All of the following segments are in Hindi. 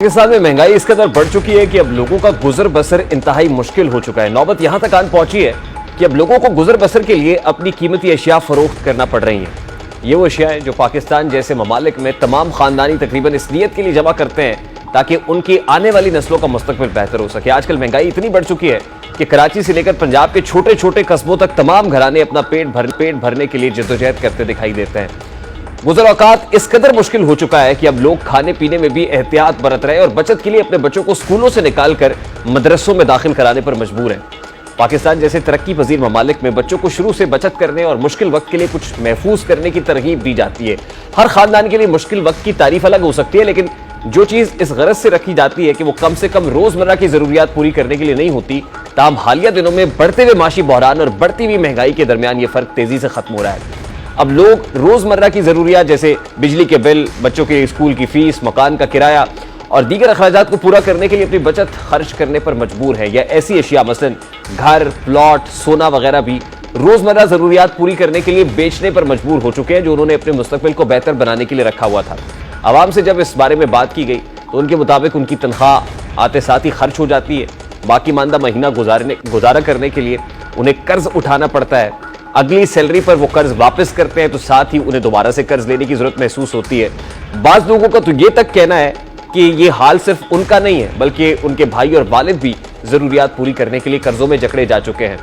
पाकिस्तान में महंगाई इस कदर बढ़ चुकी है कि अब लोगों का गुजर बसर इंतहाई मुश्किल हो चुका है। नौबत यहां तक आन पहुंची है कि अब लोगों को गुजर बसर के लिए अपनी कीमती अशिया फरोख्त करना पड़ रही हैं। ये वो अशिया है जो पाकिस्तान जैसे ममालिक में तमाम खानदानी तकरीबन इस नीयत के लिए जमा करते हैं ताकि उनकी आने वाली नस्लों का मुस्तकबिल बेहतर हो सके। आजकल महंगाई इतनी बढ़ चुकी है कि कराची से लेकर पंजाब के छोटे छोटे कस्बों तक तमाम घराने अपना पेट भरने के लिए जद्दोजहद करते दिखाई देते हैं। गुज़र औकात इस कदर मुश्किल हो चुका है कि अब लोग खाने पीने में भी एहतियात बरत रहे हैं और बचत के लिए अपने बच्चों को स्कूलों से निकालकर मदरसों में दाखिल कराने पर मजबूर हैं। पाकिस्तान जैसे तरक्की पजीर ममालिक में बच्चों को शुरू से बचत करने और मुश्किल वक्त के लिए कुछ महफूज करने की तरगीब दी जाती है। हर खानदान के लिए मुश्किल वक्त की तारीफ अलग हो सकती है, लेकिन जो चीज़ इस गरज से रखी जाती है कि वो कम से कम रोजमर्रा की जरूरियात पूरी करने के लिए नहीं होती, ताहम हालिया दिनों में बढ़ते हुए माशी बहरान और बढ़ती हुई महंगाई के दरमियान ये फर्क तेजी से खत्म हो रहा है। अब लोग रोजमर्रा की जरूरियात जैसे बिजली के बिल, बच्चों के स्कूल की फीस, मकान का किराया और दीगर अखराजात को पूरा करने के लिए अपनी बचत खर्च करने पर मजबूर है। या ऐसी अशिया मसलन घर, प्लॉट, सोना वगैरह भी रोजमर्रा जरूरियात पूरी करने के लिए बेचने पर मजबूर हो चुके हैं, जो उन्होंने अपने मुस्तकबिल को बेहतर बनाने के लिए रखा हुआ था। आवाम से जब इस बारे में बात की गई तो उनके मुताबिक उनकी तनख्वाह आते साथ ही खर्च हो जाती है। बाकी मानदा महीना गुजारा करने के लिए उन्हें कर्ज उठाना पड़ता है। अगली सैलरी पर वो कर्ज वापस करते हैं तो साथ ही उन्हें दोबारा से कर्ज लेने की जरूरत महसूस होती है। बाज लोगों का तो ये तक कहना है कि ये हाल सिर्फ उनका नहीं है, बल्कि उनके भाई और वालिद भी जरूरियात पूरी करने के लिए कर्जों में जकड़े जा चुके हैं।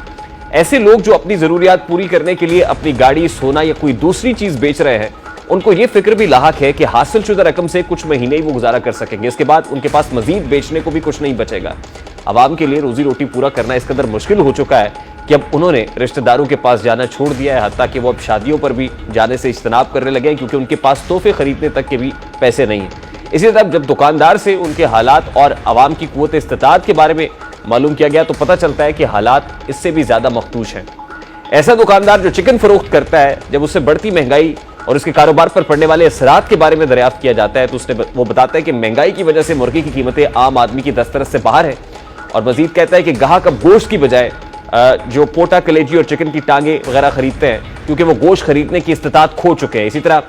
ऐसे लोग जो अपनी जरूरियात पूरी करने के लिए अपनी गाड़ी, सोना या कोई दूसरी चीज बेच रहे हैं, उनको ये फिक्र भी लाहक है कि हासिल शुदा रकम से कुछ महीने ही वो गुजारा कर सकेंगे, इसके बाद उनके पास मजीद बेचने को भी कुछ नहीं बचेगा। आवाम के लिए रोजी रोटी पूरा करना इस कदर मुश्किल हो चुका है कि अब उन्होंने रिश्तेदारों के पास जाना छोड़ दिया है, हत्ता कि वो अब शादियों पर भी जाने से इज्तनाब करने लगे हैं क्योंकि उनके पास तोहफे खरीदने तक के भी पैसे नहीं हैं। इसी तरह जब दुकानदार से उनके हालात और आवाम की कुव्वत इस्तिताअत के बारे में मालूम किया गया तो पता चलता है कि हालात इससे भी ज्यादा मखदूश हैं। ऐसा दुकानदार जो चिकन फरोख्त करता है, जब उससे बढ़ती महंगाई और उसके कारोबार पर पड़ने वाले असरात के बारे में दरियाफ्त किया जाता है तो वो बताता है कि महंगाई की वजह से मुर्गी की कीमतें आम आदमी की दस्तरस से बाहर है और मजीद कहता है कि गाहक अब गोश्त की बजाय जो पोटा, कलेजी और चिकन की टांगे वगैरह खरीदते हैं क्योंकि वो गोश्त खरीदने की इस्तिताअत खो चुके हैं। इसी तरह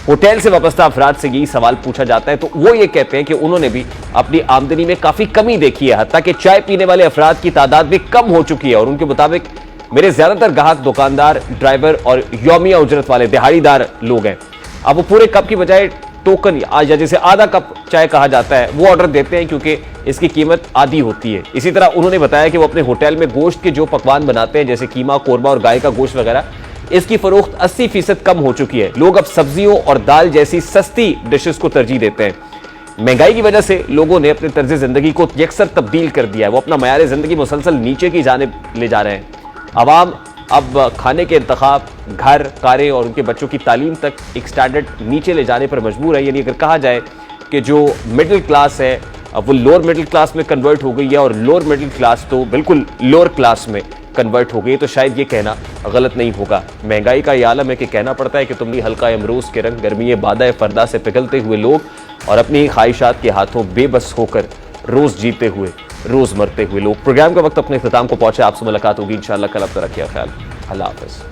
होटल से वाबस्ता अफराद से यही सवाल पूछा जाता है तो वो ये कहते हैं कि उन्होंने भी अपनी आमदनी में काफी कमी देखी है, हत्ता कि चाय पीने वाले अफराद की तादाद भी कम हो चुकी है। और उनके मुताबिक मेरे ज्यादातर ग्राहक दुकानदार, ड्राइवर और यौमिया उजरत वाले दिहाड़ीदार लोग हैं। अब वो पूरे कप की बजाय टोकन या जैसे आधा कप चाय कहा जाता है वो ऑर्डर देते हैं क्योंकि इसकी कीमत आधी होती है। इसी तरह उन्होंने बताया कि वो अपने होटल में गोश्त के जो पकवान बनाते हैं जैसे कीमा, कोरमा और गाय का गोश्त वगैरह, इसकी फरोख्त 80% कम हो चुकी है। लोग अब सब्जियों और दाल जैसी सस्ती डिशेस को तरजीह देते हैं। महंगाई की वजह से लोगों ने अपने तर्ज जिंदगी को यकसर तब्दील कर दिया है, वो अपना मयार जिंदगी मुसलसल नीचे की जानिब ले जा रहे हैं। आवाम अब खाने के इंतखाब, घर, कारें और उनके बच्चों की तालीम तक एक स्टैंडर्ड नीचे ले जाने पर मजबूर है। यानी अगर कहा जाए कि जो मिडिल क्लास है अब वो लोअर मिडिल क्लास में कन्वर्ट हो गई है और लोअर मिडिल क्लास तो बिल्कुल लोअर क्लास में कन्वर्ट हो गई, तो शायद ये कहना गलत नहीं होगा। महंगाई का ये आलम है कि कहना पड़ता है कि तुमली हल्का अमरूज के रंग, गर्मी बादा फरदा से पिघलते हुए लोग और अपनी ख्वाहिशात के हाथों बेबस होकर रोज जीते हुए, रोज मरते हुए लोग। प्रोग्राम का वक्त अपने इख्तिताम को पहुंचे, आपसे मुलाकात होगी इंशाअल्लाह कल। अब तक रखिए ख्याल, अल्लाह हाफ़िज़।